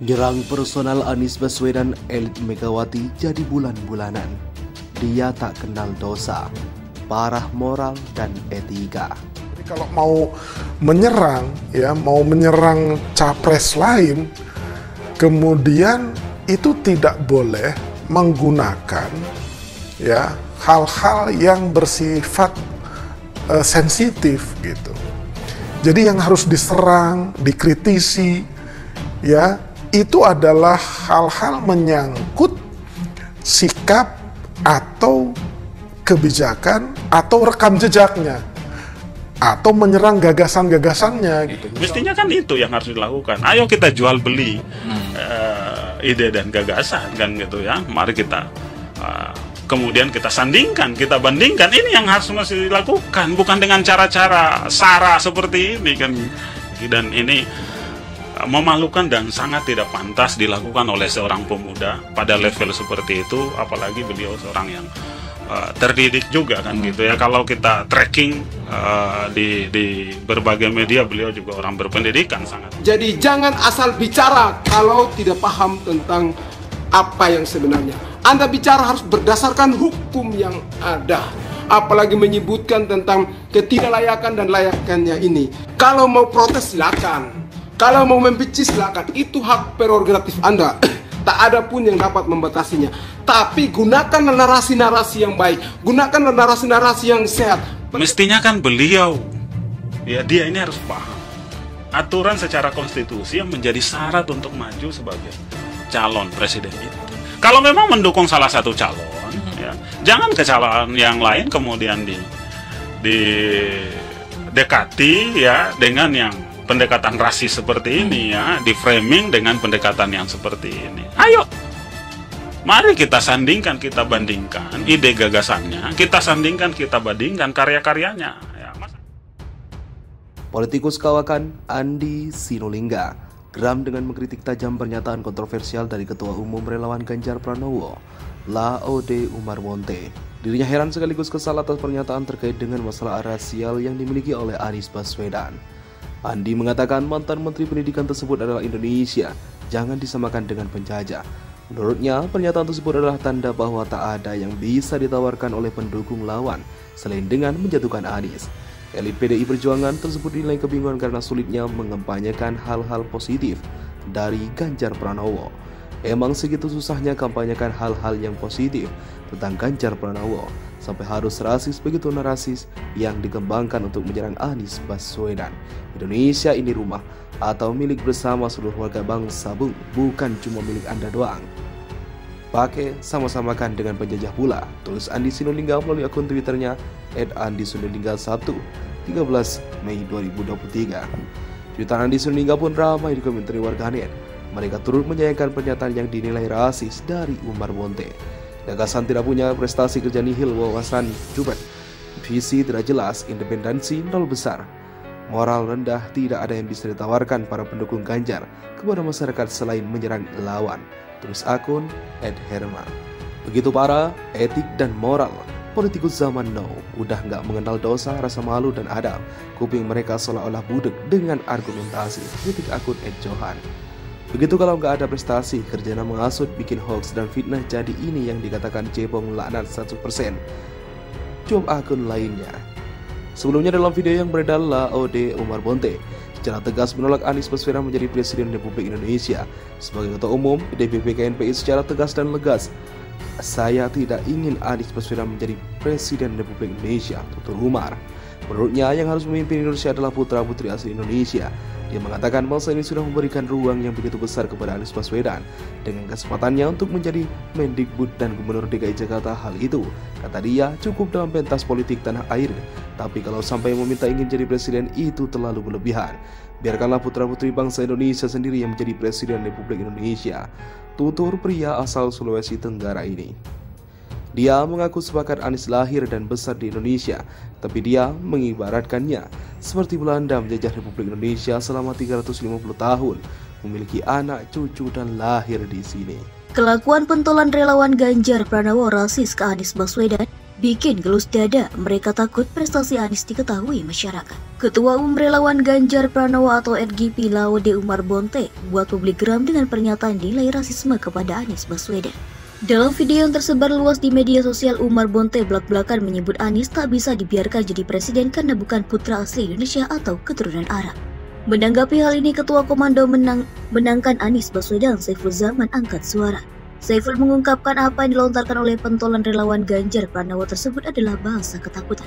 Nyerang personal Anies Baswedan elit Megawati jadi bulan-bulanan. Dia tak kenal dosa, parah moral dan etika. Jadi kalau mau menyerang, mau menyerang capres lain, kemudian itu tidak boleh menggunakan hal-hal yang bersifat sensitif gitu. Jadi yang harus diserang, dikritisi, itu adalah hal-hal menyangkut sikap atau kebijakan atau rekam jejaknya atau menyerang gagasan-gagasannya gitu. Mestinya kan itu yang harus dilakukan. Ayo kita jual beli ide dan gagasan kan gitu ya. Mari kita kemudian kita sandingkan, kita bandingkan. Ini yang harus masih dilakukan, bukan dengan cara-cara sara seperti ini kan. Dan ini memalukan dan sangat tidak pantas dilakukan oleh seorang pemuda pada level seperti itu, apalagi beliau seorang yang terdidik juga kan gitu ya. Kalau kita tracking di berbagai media, beliau juga orang berpendidikan sangat. Jadi jangan asal bicara kalau tidak paham tentang apa yang sebenarnya. Anda bicara harus berdasarkan hukum yang ada. Apalagi menyebutkan tentang ketidaklayakan dan layakannya ini. Kalau mau protes silakan. Kalau mau membenci silakan, itu hak prerogatif Anda. Tak ada pun yang dapat membatasinya. Tapi gunakan narasi-narasi yang baik, gunakan narasi-narasi yang sehat. Mestinya kan beliau, dia ini harus paham aturan secara konstitusi yang menjadi syarat untuk maju sebagai calon presiden itu. Kalau memang mendukung salah satu calon, jangan ke calon yang lain kemudian didekati dengan yang pendekatan rasis seperti ini di framing dengan pendekatan yang seperti ini. Ayo, mari kita sandingkan, kita bandingkan ide gagasannya, kita sandingkan, kita bandingkan karya-karyanya. Politikus kawakan Andi Sinulinga geram dengan mengkritik tajam pernyataan kontroversial dari Ketua Umum Relawan Ganjar Pranowo, Laode Umar Wonte. Dirinya heran sekaligus kesal atas pernyataan terkait dengan masalah rasial yang dimiliki oleh Anies Baswedan. Andi mengatakan mantan Menteri Pendidikan tersebut adalah Indonesia, jangan disamakan dengan penjajah. Menurutnya, pernyataan tersebut adalah tanda bahwa tak ada yang bisa ditawarkan oleh pendukung lawan selain dengan menjatuhkan Anies. Elit PDI Perjuangan tersebut dinilai kebingungan karena sulitnya mengempanyekan hal-hal positif dari Ganjar Pranowo. Emang segitu susahnya kampanyekan hal-hal yang positif tentang Ganjar Pranowo sampai harus rasis begitu narasis yang dikembangkan untuk menyerang Anies Baswedan. Indonesia ini rumah atau milik bersama seluruh warga bangsa, Bung, bukan cuma milik Anda doang. Pakai sama-samakan dengan penjajah pula, tulis Andi Sinulinga melalui akun Twitternya @andisinulinga 1 13 Mei 2023. Tweetan Andi Sinulinga pun ramai dikomentari warganet. Mereka turut menyayangkan pernyataan yang dinilai rasis dari Umar Wonte. Gagasan tidak punya, prestasi kerja nihil, wawasan jubat, visi tidak jelas, independensi nol besar, moral rendah, tidak ada yang bisa ditawarkan para pendukung Ganjar kepada masyarakat selain menyerang lawan, tulis akun @herma. Begitu para etik dan moral politikus zaman now, udah nggak mengenal dosa, rasa malu dan adab. Kuping mereka seolah-olah budek dengan argumentasi, titik akun @johan. Begitu kalau nggak ada prestasi, kerjanya mengasut, bikin hoax dan fitnah, jadi ini yang dikatakan cebong laknat 100%. Coba akun lainnya. Sebelumnya dalam video yang beredar, Laode Umar Wonte secara tegas menolak Anies Baswedan menjadi Presiden Republik Indonesia. Sebagai Ketua Umum DPP KNPI secara tegas dan legas, saya tidak ingin Anies Baswedan menjadi Presiden Republik Indonesia, tutur Umar. Menurutnya yang harus memimpin Indonesia adalah putra-putri asli Indonesia. Dia mengatakan bangsa ini sudah memberikan ruang yang begitu besar kepada Anies Baswedan dengan kesempatannya untuk menjadi Mendikbud dan Gubernur DKI Jakarta. Hal itu, kata dia, cukup dalam pentas politik tanah air. Tapi kalau sampai meminta ingin jadi presiden, itu terlalu berlebihan. Biarkanlah putra-putri bangsa Indonesia sendiri yang menjadi Presiden Republik Indonesia, tutur pria asal Sulawesi Tenggara ini. Dia mengaku sepakat Anies lahir dan besar di Indonesia, tapi dia mengibaratkannya seperti Belanda menjajah Republik Indonesia selama 350 tahun, memiliki anak, cucu, dan lahir di sini. Kelakuan pentolan relawan Ganjar Pranowo rasis ke Anies Baswedan bikin gelus dada, mereka takut prestasi Anies diketahui masyarakat. Ketua Umum Relawan Ganjar Pranowo atau RGP Laode Umar Bonte buat publik geram dengan pernyataan nilai rasisme kepada Anies Baswedan. Dalam video yang tersebar luas di media sosial, Umar Bonte belak-belakan menyebut Anies tak bisa dibiarkan jadi presiden karena bukan putra asli Indonesia atau keturunan Arab. Menanggapi hal ini, Ketua Komando menangkan Anies Baswedan, Saiful Zaman, angkat suara. Saiful mengungkapkan apa yang dilontarkan oleh pentolan relawan Ganjar Pranowo tersebut adalah bahasa ketakutan.